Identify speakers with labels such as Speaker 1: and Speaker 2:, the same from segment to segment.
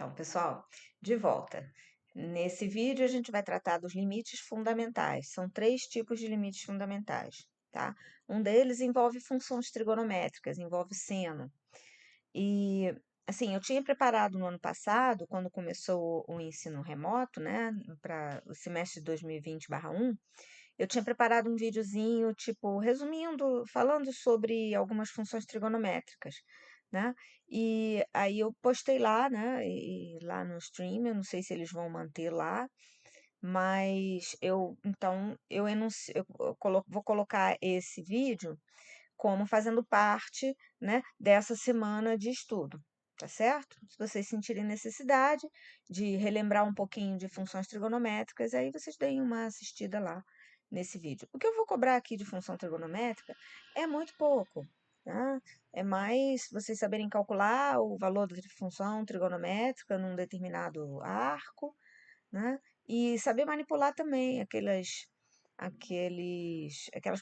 Speaker 1: Então, pessoal, de volta. Nesse vídeo a gente vai tratar dos limites fundamentais. São 3 tipos de limites fundamentais, tá? Um deles envolve funções trigonométricas, envolve seno. E, assim, eu tinha preparado no ano passado, quando começou o ensino remoto, né, para o semestre de 2020/1, eu tinha preparado um videozinho, tipo, resumindo, falando sobre algumas funções trigonométricas, né? E aí eu postei lá, né? E lá no stream, eu não sei se eles vão manter lá, mas então, vou colocar esse vídeo como fazendo parte, né, dessa semana de estudo, tá certo? Se vocês sentirem necessidade de relembrar um pouquinho de funções trigonométricas, aí vocês deem uma assistida lá nesse vídeo. O que eu vou cobrar aqui de função trigonométrica é muito pouco, tá? É mais vocês saberem calcular o valor da função trigonométrica num determinado arco, né? E saber manipular também aquelas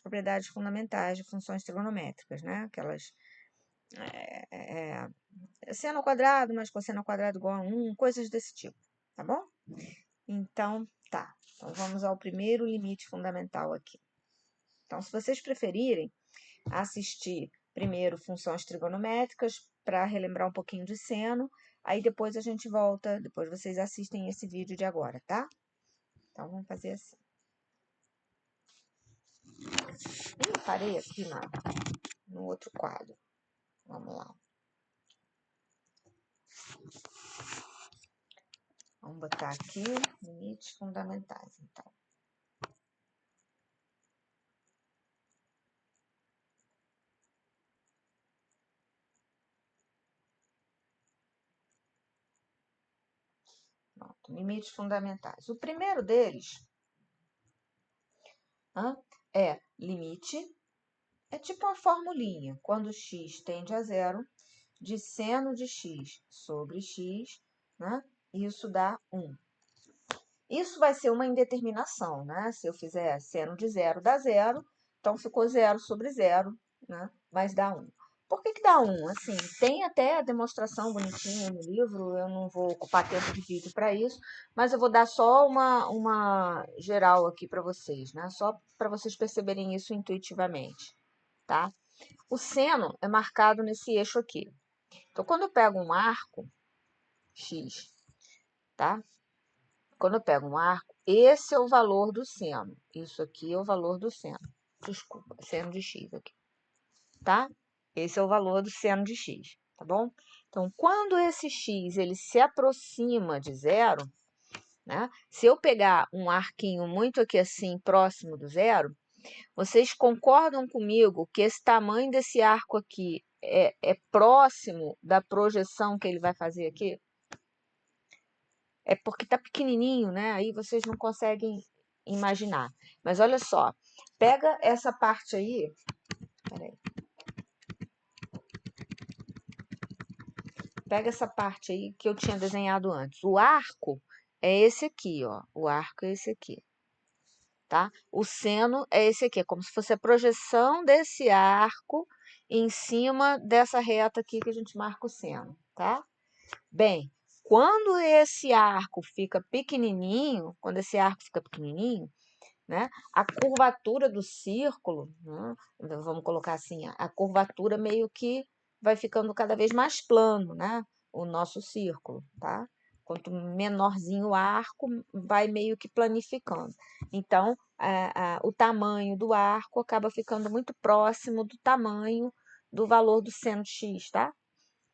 Speaker 1: propriedades fundamentais de funções trigonométricas, né? Aquelas seno ao quadrado mais cosseno ao quadrado igual a 1, coisas desse tipo, tá bom? Então, tá. Então, vamos ao primeiro limite fundamental aqui. Então, se vocês preferirem assistir primeiro funções trigonométricas para relembrar um pouquinho de seno, aí depois a gente volta, depois vocês assistem esse vídeo de agora, tá? Então, vamos fazer assim. Parei aqui no outro quadro. Vamos lá. Vamos botar aqui limites fundamentais, então. Pronto, limites fundamentais. O primeiro deles é limite, é tipo uma formulinha. Quando x tende a zero, de seno de x sobre x, né? Isso dá 1. Isso vai ser uma indeterminação, né? Se eu fizer seno de zero dá zero, então ficou zero sobre zero, né? Mas dá 1. Por que dá 1? Assim, tem até a demonstração bonitinha no livro, eu não vou ocupar tempo de vídeo para isso, mas eu vou dar só uma geral aqui para vocês, né? Só para vocês perceberem isso intuitivamente, tá? O seno é marcado nesse eixo aqui. Então, quando eu pego um arco x, tá? Quando eu pego um arco, esse é o valor do seno. Isso aqui é o valor do seno. Desculpa, seno de x aqui, tá? Esse é o valor do seno de x, tá bom? Então, quando esse x ele se aproxima de zero, né? Se eu pegar um arquinho muito aqui assim, próximo do zero, vocês concordam comigo que esse tamanho desse arco aqui é próximo da projeção que ele vai fazer aqui? É porque tá pequenininho, né? Aí vocês não conseguem imaginar. Mas olha só, pega essa parte aí. Peraí. Pega essa parte aí que eu tinha desenhado antes. O arco é esse aqui, ó. O arco é esse aqui, tá? O seno é esse aqui, é como se fosse a projeção desse arco em cima dessa reta aqui que a gente marca o seno, tá? Bem, quando esse arco fica pequenininho, né, a curvatura do círculo, né, vamos colocar assim, a curvatura meio que vai ficando cada vez mais plano, né, o nosso círculo, tá? Quanto menorzinho o arco, vai meio que planificando. Então, o tamanho do arco acaba ficando muito próximo do tamanho do valor do seno x, tá?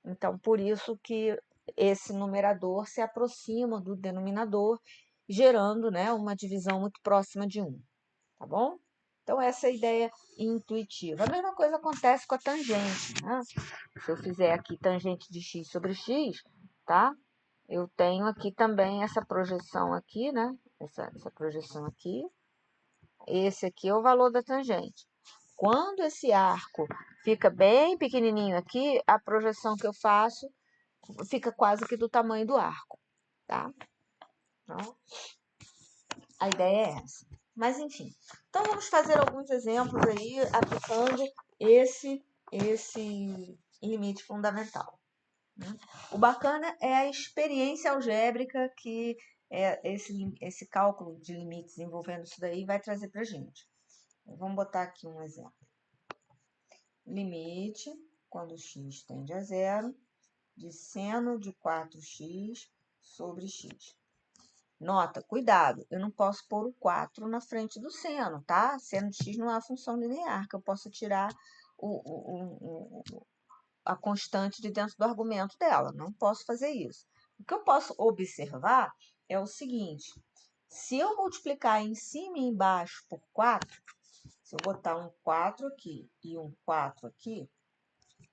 Speaker 1: Então, por isso que esse numerador se aproxima do denominador, gerando, né, uma divisão muito próxima de 1, tá bom? Então, essa é a ideia intuitiva. A mesma coisa acontece com a tangente, né? Se eu fizer aqui tangente de x sobre x, tá? Eu tenho aqui também essa projeção aqui, né? Essa projeção aqui. Esse aqui é o valor da tangente. Quando esse arco fica bem pequenininho aqui, a projeção que eu faço fica quase que do tamanho do arco, tá? Então, a ideia é essa. Mas, enfim. Então, vamos fazer alguns exemplos aí, aplicando esse limite fundamental. né? O bacana é a experiência algébrica que esse cálculo de limites envolvendo isso daí vai trazer para a gente. Vamos botar aqui um exemplo. Limite, quando x tende a zero, de seno de 4x sobre x. Nota, cuidado, eu não posso pôr o 4 na frente do seno, tá? Seno de x não é uma função linear, que eu posso tirar a constante de dentro do argumento dela. Não posso fazer isso. O que eu posso observar é o seguinte: se eu multiplicar em cima e embaixo por 4, se eu botar um 4 aqui e um 4 aqui,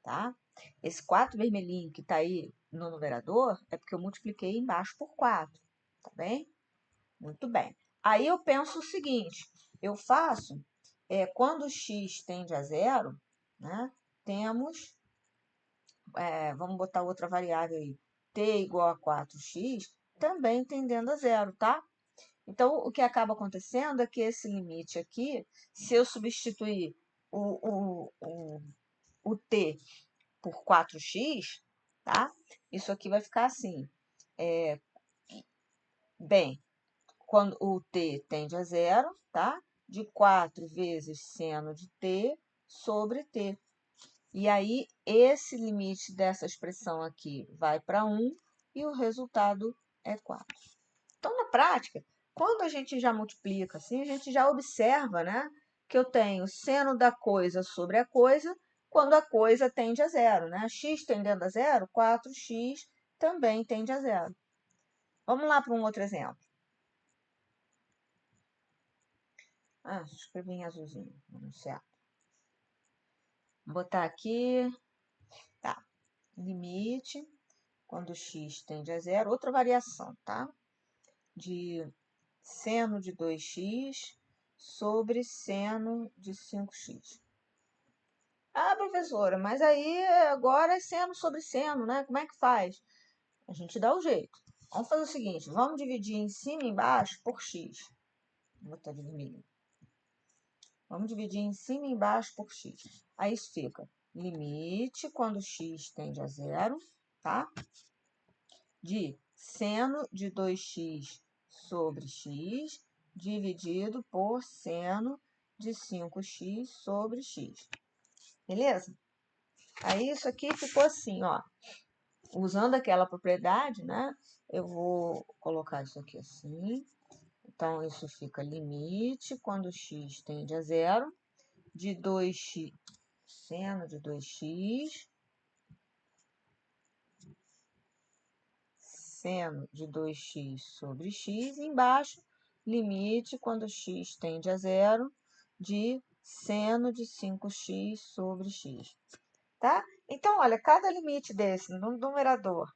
Speaker 1: tá? Esse 4 vermelhinho que está aí no numerador é porque eu multipliquei embaixo por 4, tá bem? Muito bem. Aí eu penso o seguinte, eu faço, quando x tende a zero, né, temos, vamos botar outra variável aí, t igual a 4x, também tendendo a zero, tá? Então, o que acaba acontecendo é que esse limite aqui, se eu substituir o t por 4x, tá? Isso aqui vai ficar assim. Bem, quando o t tende a zero, tá? De 4 vezes seno de t sobre t. E aí, esse limite dessa expressão aqui vai para 1 e o resultado é 4. Então, na prática, quando a gente já multiplica assim, a gente já observa, né, que eu tenho seno da coisa sobre a coisa quando a coisa tende a zero, né? X tendendo a zero, 4x também tende a zero. Vamos lá para um outro exemplo. Escrevi em azulzinho, enunciado. Vou botar aqui, tá, limite, quando x tende a zero, outra variação, tá? De seno de 2x sobre seno de 5x. Professora, mas aí agora é seno sobre seno, né? Como é que faz? A gente dá o jeito. Vamos fazer o seguinte, vamos dividir em cima e embaixo por x. Vou botar de vermelho. Vamos dividir em cima e embaixo por x. Aí isso fica limite, quando x tende a zero, tá? De seno de 2x sobre x, dividido por seno de 5x sobre x. Beleza? Aí isso aqui ficou assim, ó. Usando aquela propriedade, né? Eu vou colocar isso aqui assim. Então, isso fica limite, quando x tende a zero, de 2x, seno de 2x, seno de 2x sobre x, e embaixo, limite, quando x tende a zero, de seno de 5x sobre x. Tá? Então, olha, cada limite desse no numerador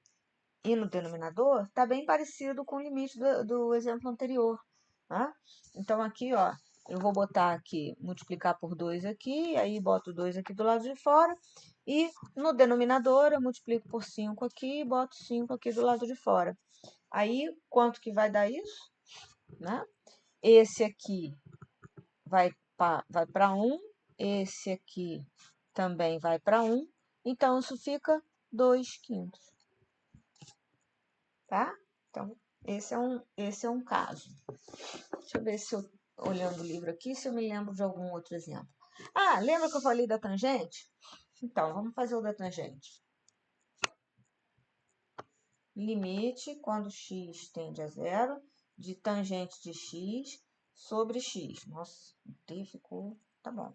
Speaker 1: e no denominador está bem parecido com o limite do exemplo anterior. Tá? Então, aqui, ó, eu vou botar aqui, multiplicar por 2 aqui, aí boto 2 aqui do lado de fora, e no denominador eu multiplico por 5 aqui e boto 5 aqui do lado de fora. Aí, quanto que vai dar isso? Né? Esse aqui vai para 1, esse aqui também vai para 1, então isso fica 2/5. Tá? Então, esse é um caso. Deixa eu ver se eu, olhando o livro aqui, se eu me lembro de algum outro exemplo. Lembra que eu falei da tangente? Então, vamos fazer o da tangente. Limite, quando x tende a zero, de tangente de x sobre x. Nossa, o t ficou... Tá bom.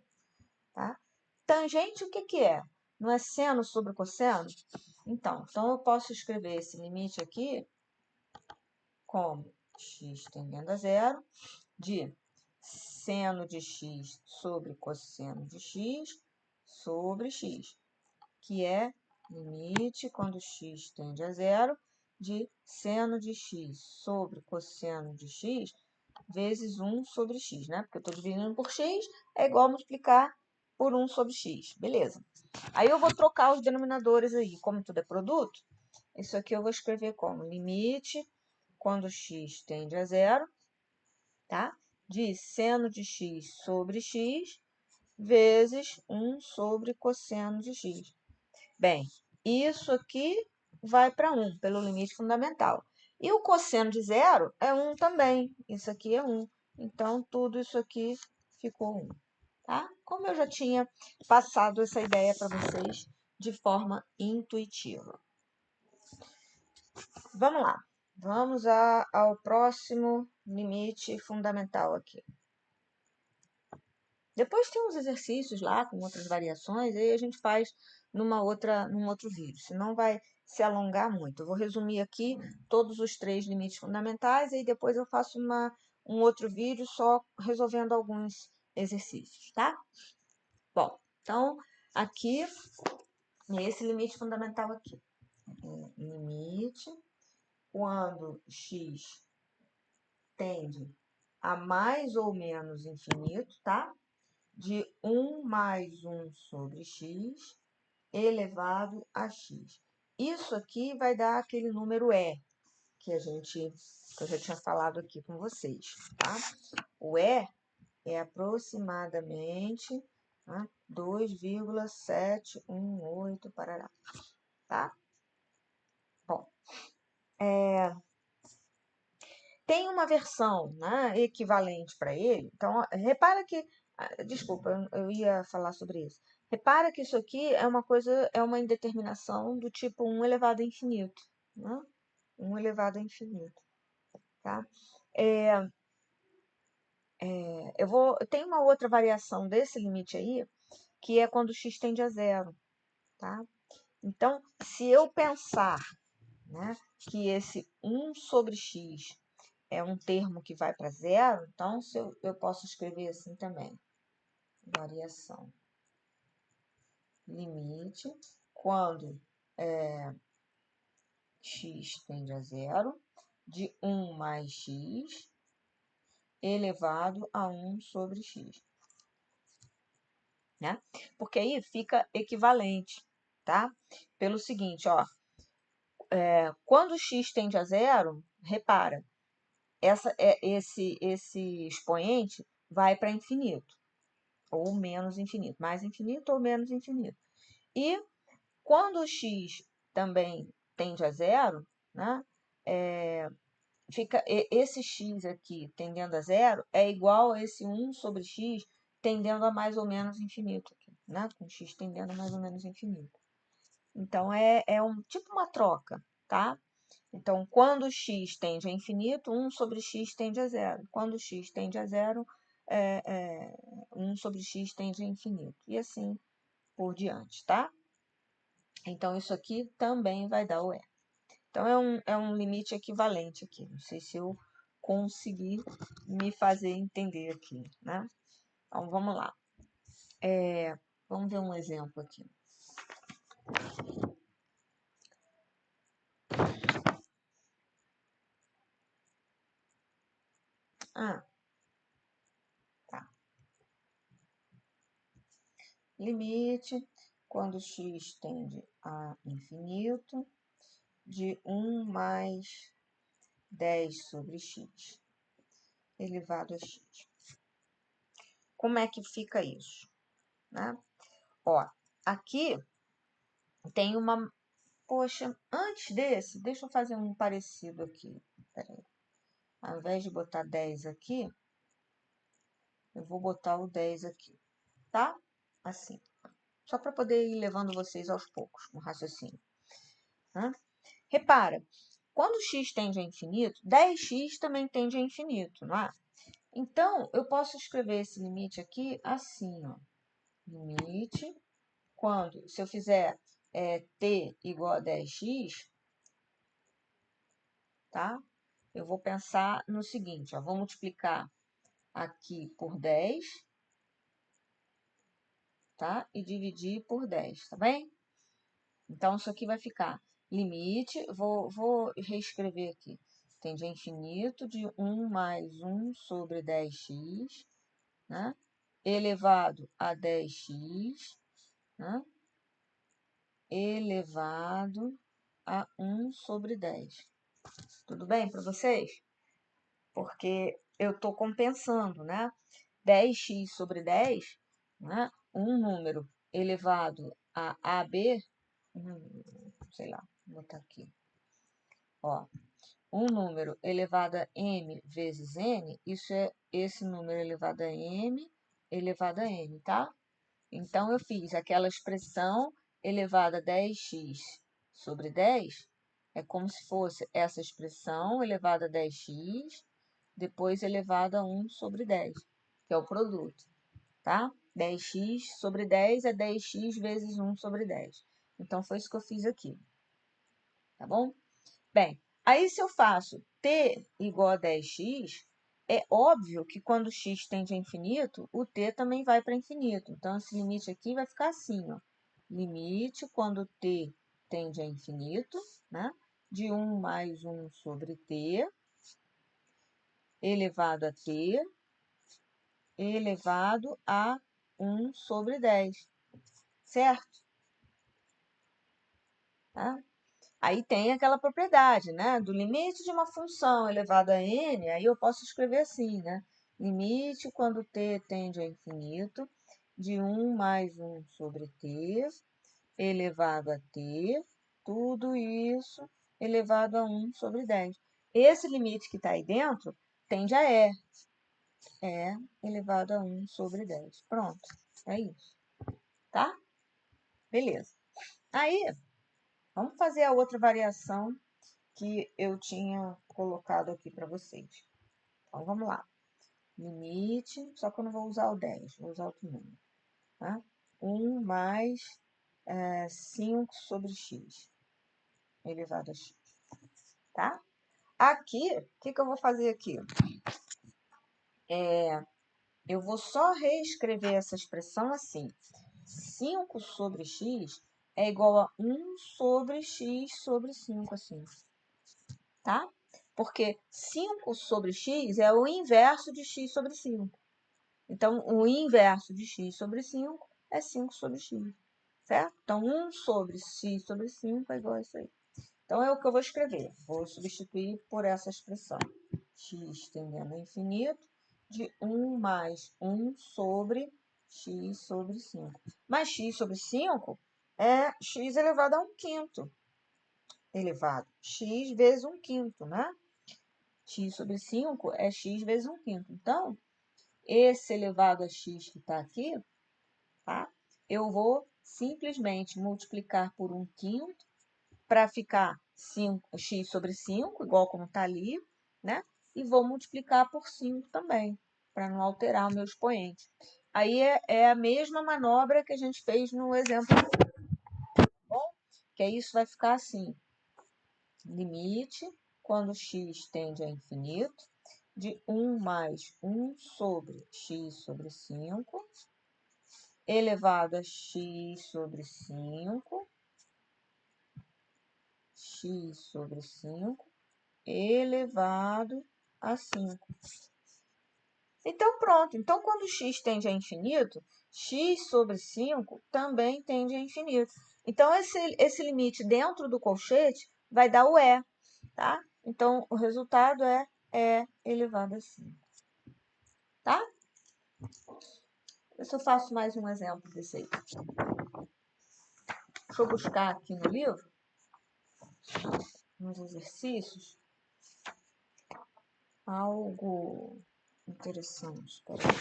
Speaker 1: Tá? Tangente, o que que é? Não é seno sobre cosseno? Então eu posso escrever esse limite aqui como x tendendo a zero, de seno de x sobre cosseno de x sobre x, que é limite, quando x tende a zero, de seno de x sobre cosseno de x vezes 1 sobre x, né? Porque eu estou dividindo por x, é igual a multiplicar por 1 sobre x. Beleza. Aí eu vou trocar os denominadores aí. Como tudo é produto, isso aqui eu vou escrever como limite, quando x tende a zero, tá? De seno de x sobre x vezes 1 sobre cosseno de x. Bem, isso aqui vai para 1, pelo limite fundamental. E o cosseno de 0 é 1 também. Isso aqui é 1. Então, tudo isso aqui ficou 1. Tá? Como eu já tinha passado essa ideia para vocês de forma intuitiva. Vamos lá. Vamos ao próximo limite fundamental aqui. Depois tem uns exercícios lá com outras variações, aí a gente faz num outro vídeo, senão vai se alongar muito. Eu vou resumir aqui todos os 3 limites fundamentais, e depois eu faço um outro vídeo só resolvendo alguns exercícios, tá? Bom, então, aqui, nesse limite fundamental aqui, limite quando x tende a mais ou menos infinito, tá? De 1 mais 1 sobre x elevado a x. Isso aqui vai dar aquele número E, que eu já tinha falado aqui com vocês, tá? O E é aproximadamente, né, 2,718, parará, tá? Bom, tem uma versão, né, equivalente para ele. Então, repara que, desculpa, eu ia falar sobre isso. Repara que isso aqui é uma indeterminação do tipo 1 elevado a infinito, né? 1 elevado a infinito, tá? Tem uma outra variação desse limite aí, que é quando x tende a 0, tá? Então, se eu pensar, né, que esse 1 sobre x é um termo que vai para 0, então eu posso escrever assim também. Variação. Limite quando x tende a 0, de 1 mais x elevado a 1 sobre x. Né? Porque aí fica equivalente, tá? Pelo seguinte, ó, quando x tende a 0, repara, esse expoente vai para infinito, ou menos infinito, mais infinito ou menos infinito. E quando o x também tende a 0, né, fica esse x aqui tendendo a 0 é igual a esse 1 sobre x tendendo a mais ou menos infinito, aqui, né, com x tendendo a mais ou menos infinito. Então, é tipo uma troca, tá? Então, quando x tende a infinito, 1 sobre x tende a 0. Quando x tende a 0, 1 sobre x tende a infinito. E assim por diante, tá? Então, isso aqui também vai dar o E. Então, é um limite equivalente aqui. Não sei se eu consegui me fazer entender aqui, né? Então, vamos lá. Vamos ver um exemplo aqui. Tá. Limite quando x tende a infinito de 1 mais 10 sobre x elevado a x. Como é que fica isso? Né? Ó, aqui tem uma... Poxa, antes desse, deixa eu fazer um parecido aqui. Peraí. Ao invés de botar 10 aqui, eu vou botar o 10 aqui, tá? Assim. Só para poder ir levando vocês aos poucos no raciocínio. Né? Repara, quando x tende a infinito, 10x também tende a infinito, não é? Então, eu posso escrever esse limite aqui assim, ó. Limite, quando, se eu fizer t igual a 10x, tá? Eu vou pensar no seguinte, ó, vou multiplicar aqui por 10, tá? E dividir por 10, tá bem? Então, isso aqui vai ficar limite, vou reescrever aqui. Tende a infinito de 1 mais 1 sobre 10x, né? Elevado a 10x, né? Elevado a 1 sobre 10. Tudo bem para vocês? Porque eu estou compensando, né? 10x sobre 10, né? Um número elevado a AB, sei lá, Vou botar aqui. Ó, um número elevado a m vezes n, isso é esse número elevado a m elevado a n, tá? Então, eu fiz aquela expressão elevada a 10x sobre 10, é como se fosse essa expressão elevada a 10x, depois elevado a 1 sobre 10, que é o produto, tá? 10x sobre 10 é 10x vezes 1 sobre 10. Então, foi isso que eu fiz aqui, tá bom? Bem, aí se eu faço t igual a 10x, é óbvio que quando x tende a infinito, o t também vai para infinito. Então, esse limite aqui vai ficar assim, ó. Limite quando t tende a infinito, né? De 1 mais 1 sobre t, elevado a t, elevado a 1 sobre 10, certo? Tá? Aí tem aquela propriedade, né? Do limite de uma função elevada a n, aí eu posso escrever assim, né? Limite quando t tende a infinito, de 1 mais 1 sobre t, elevado a t, tudo isso elevado a 1 sobre 10. Esse limite que está aí dentro tende a e. É elevado a 1 sobre 10. Pronto, é isso, tá? Beleza. Aí, vamos fazer a outra variação que eu tinha colocado aqui para vocês. Então, vamos lá. Limite, só que eu não vou usar o 10, vou usar outro número. Tá? 1 mais 5 sobre x, elevado a x. Tá? Aqui, o que eu vou fazer aqui? Eu vou só reescrever essa expressão assim. 5 sobre x é igual a 1 sobre x sobre 5, assim. Tá? Porque 5 sobre x é o inverso de x sobre 5. Então, o inverso de x sobre 5 é 5 sobre x, certo? Então, 1 sobre x sobre 5 é igual a isso aí. Então, é o que eu vou escrever. Vou substituir por essa expressão. X tendendo a infinito de 1 mais 1 sobre x sobre 5. Mas x sobre 5 é x elevado a 1 quinto. Elevado x vezes 1 quinto, né? X sobre 5 é x vezes 1 quinto. Então, esse elevado a x que está aqui, tá? Eu vou simplesmente multiplicar por 1 quinto para ficar x sobre 5, igual como está ali, né? E vou multiplicar por 5 também, para não alterar o meu expoente. Aí é a mesma manobra que a gente fez no exemplo, bom? Que aí isso vai ficar assim. Limite, quando x tende a infinito, de 1 mais 1 sobre x sobre 5, elevado a x sobre 5, x sobre 5, elevado a 5. Então, pronto. Então, quando x tende a infinito, x sobre 5 também tende a infinito. Então, esse limite dentro do colchete vai dar o e, tá? Então, o resultado é e elevado a 5. Tá? Eu só faço mais um exemplo desse aí. Deixa eu buscar aqui no livro, nos exercícios, algo interessante. Espera aí.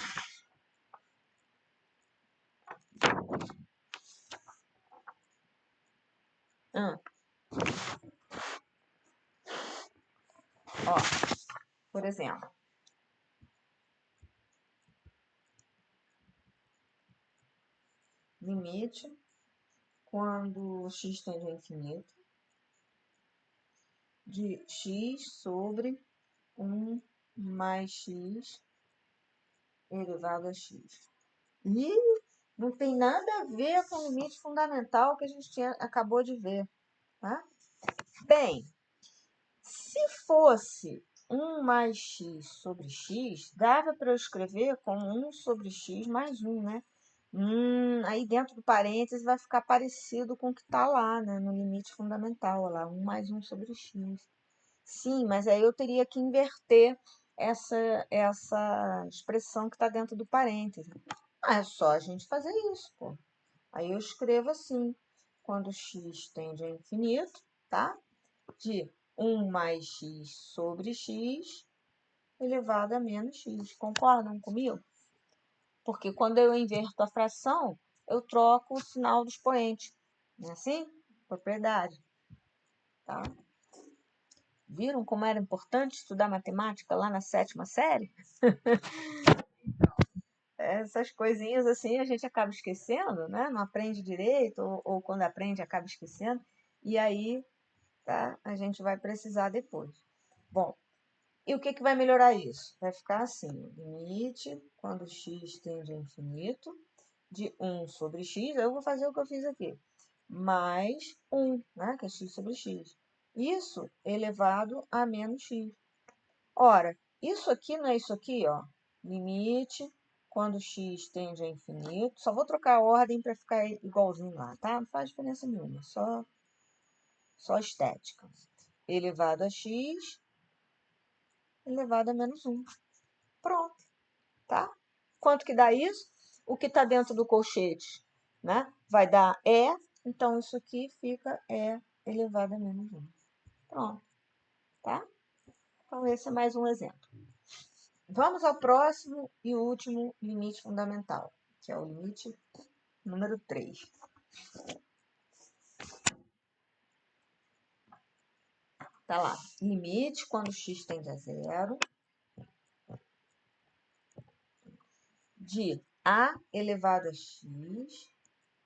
Speaker 1: Ó, por exemplo, limite quando x tende a infinito de x sobre 1 mais x elevado a x. E não tem nada a ver com o limite fundamental que a gente acabou de ver, tá? Bem, se fosse 1 mais x sobre x, dava para eu escrever como 1 sobre x mais 1, né? Aí dentro do parênteses vai ficar parecido com o que está lá, né? No limite fundamental, olha lá, 1 mais 1 sobre x. Sim, mas aí eu teria que inverter essa expressão que está dentro do parênteses. Ah, é só a gente fazer isso, pô. Aí eu escrevo assim, quando x tende a infinito, tá? De 1 mais x sobre x elevado a menos x. Concordam comigo? Porque quando eu inverto a fração, eu troco o sinal do expoente. Não é assim? Propriedade. Tá? Viram como era importante estudar matemática lá na 7ª série? Essas coisinhas assim a gente acaba esquecendo, né? Não aprende direito, ou quando aprende acaba esquecendo. E aí, tá? A gente vai precisar depois. Bom, e o que vai melhorar isso? Vai ficar assim, limite, quando x tende a infinito, de 1 sobre x, eu vou fazer o que eu fiz aqui, mais 1, né, que é x sobre x. Isso elevado a menos x. Ora, isso aqui não é isso aqui, ó. Limite, quando x tende a infinito. Só vou trocar a ordem para ficar igualzinho lá, tá? Não faz diferença nenhuma, só estética. Elevado a x, elevado a menos 1. Pronto, tá? Quanto que dá isso? O que está dentro do colchete, né? Vai dar E, então isso aqui fica E elevado a menos 1. Pronto, tá? Então, esse é mais um exemplo. Vamos ao próximo e último limite fundamental, que é o limite número 3. Tá lá, limite quando x tende a zero, de a elevado a x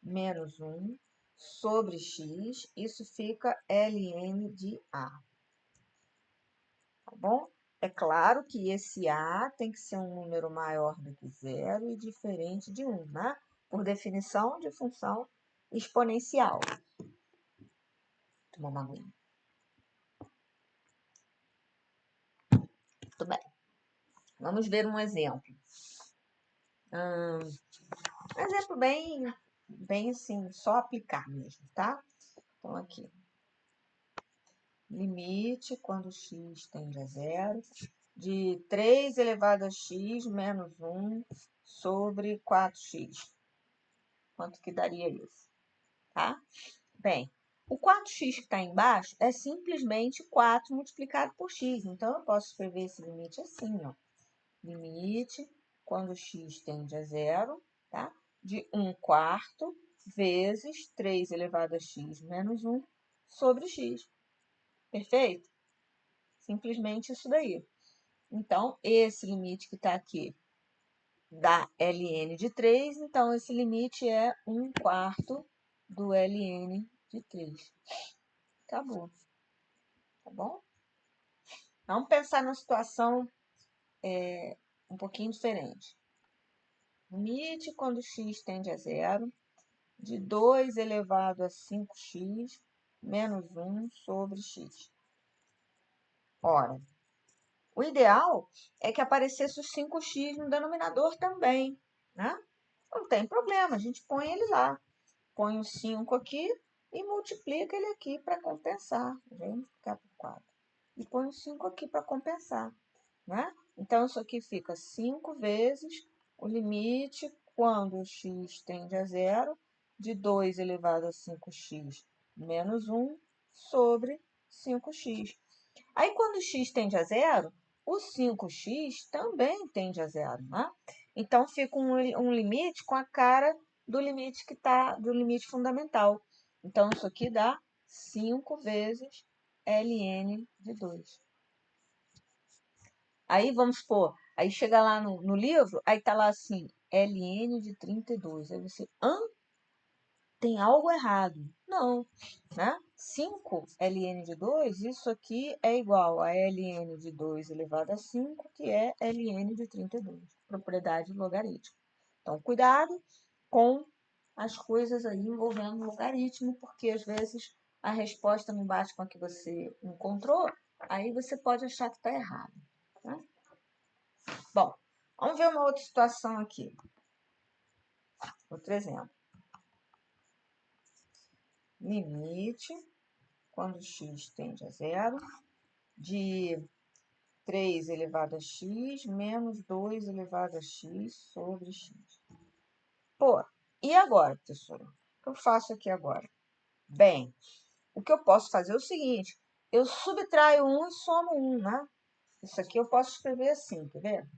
Speaker 1: menos 1 sobre x, isso fica ln de a. Tá bom? É claro que esse a tem que ser um número maior do que zero e diferente de 1, né? Por definição de função exponencial. Tomar uma aguinha. Muito bem. Vamos ver um exemplo. Um exemplo bem assim, só aplicar mesmo, tá? Então, aqui. Limite, quando x tende a zero, de 3 elevado a x menos 1 sobre 4x. Quanto que daria isso? Tá? Bem, o 4x que está embaixo é simplesmente 4 multiplicado por x. Então, eu posso escrever esse limite assim, ó. Limite, quando x tende a zero, tá? De 1/4 vezes 3 elevado a x menos 1 sobre x. Perfeito? Simplesmente isso daí. Então, esse limite que está aqui dá ln de 3, então esse limite é 1/4 do ln de 3. Acabou. Tá bom? Vamos pensar numa situação um pouquinho diferente. Limite quando x tende a zero, de 2 elevado a 5x menos 1 sobre x. Ora, o ideal é que aparecesse os 5x no denominador também, né? Não tem problema, a gente põe ele lá. Põe o 5 aqui e multiplica ele aqui para compensar. Vem multiplicar por 4. E põe o 5 aqui para compensar, né? Então, isso aqui fica 5 vezes o limite quando x tende a zero, de 2 elevado a 5x menos 1 sobre 5x. Aí, quando x tende a zero, o 5x também tende a zero, né? Então, fica um limite com a cara do limite que tá, do limite fundamental. Então, isso aqui dá 5 vezes ln de 2. Aí, vamos supor, aí chega lá no livro, aí tá lá assim, ln de 32. Aí você, tem algo errado. Não, né? 5 ln de 2, isso aqui é igual a ln de 2 elevado a 5, que é ln de 32, propriedade logarítmica. Então, cuidado com as coisas aí envolvendo logaritmo, porque às vezes a resposta não bate com a que você encontrou, aí você pode achar que está errado. Né? Bom, vamos ver uma outra situação aqui. Outro exemplo. Limite, quando x tende a zero, de 3 elevado a x menos 2 elevado a x sobre x. Pô, e agora, professora? O que eu faço aqui agora? Bem, o que eu posso fazer é o seguinte, eu subtraio 1 e somo 1, né? Isso aqui eu posso escrever assim, quer ver?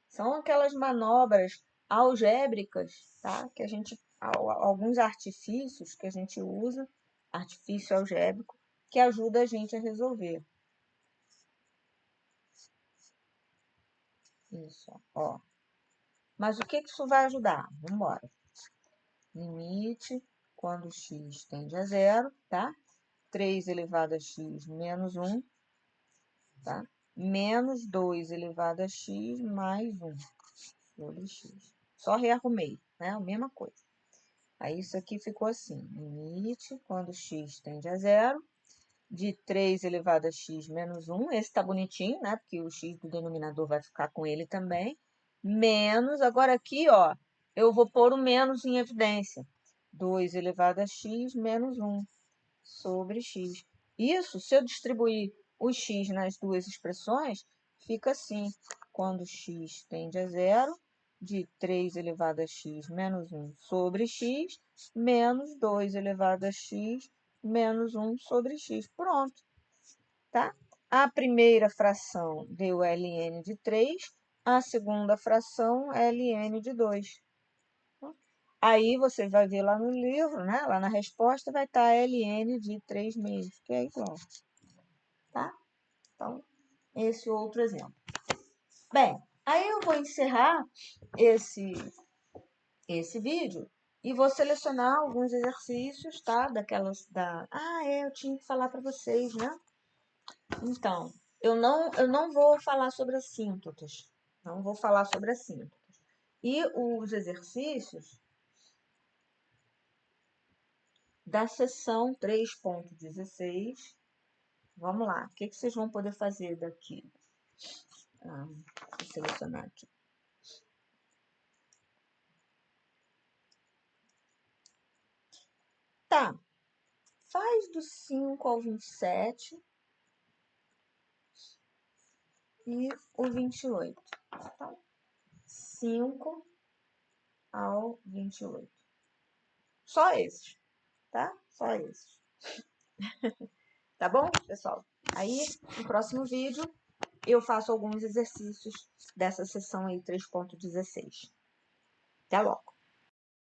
Speaker 1: São aquelas manobras algébricas, tá? Que a gente, alguns artifícios que a gente usa, artifício algébrico, que ajuda a gente a resolver. Isso, ó. Mas o que isso vai ajudar? Vamos embora. Limite quando x tende a zero, tá? 3 elevado a x menos 1, tá? Menos 2 elevado a x mais 1 sobre x. Só rearrumei, né? A mesma coisa. Aí isso aqui ficou assim, limite quando x tende a zero, de 3 elevado a x menos 1, esse tá bonitinho, né? Porque o x do denominador vai ficar com ele também, menos, agora aqui, ó, eu vou pôr o menos em evidência, 2 elevado a x menos 1 sobre x. Isso, se eu distribuir o x nas duas expressões, fica assim, quando x tende a zero, de 3 elevado a x menos 1 sobre x, menos 2 elevado a x menos 1 sobre x. Pronto, tá? A primeira fração deu ln de 3, a segunda fração ln de 2. Aí você vai ver lá no livro, né? Lá na resposta vai estar ln de 3 meios, que é igual, tá? Então, esse outro exemplo. Bem, aí eu vou encerrar esse vídeo e vou selecionar alguns exercícios, tá? eu tinha que falar para vocês, né? Então, eu não vou falar sobre assíntotas. Não vou falar sobre assíntotas. E os exercícios da seção 3.16, vamos lá. O que vocês vão poder fazer daqui? Vou selecionar aqui. Tá. Faz do 5 ao 27 e o 28. Então, 5 ao 28. Só esses, tá? Só esses. Tá bom, pessoal? Aí, no próximo vídeo, eu faço alguns exercícios dessa seção aí 3.16. Até logo!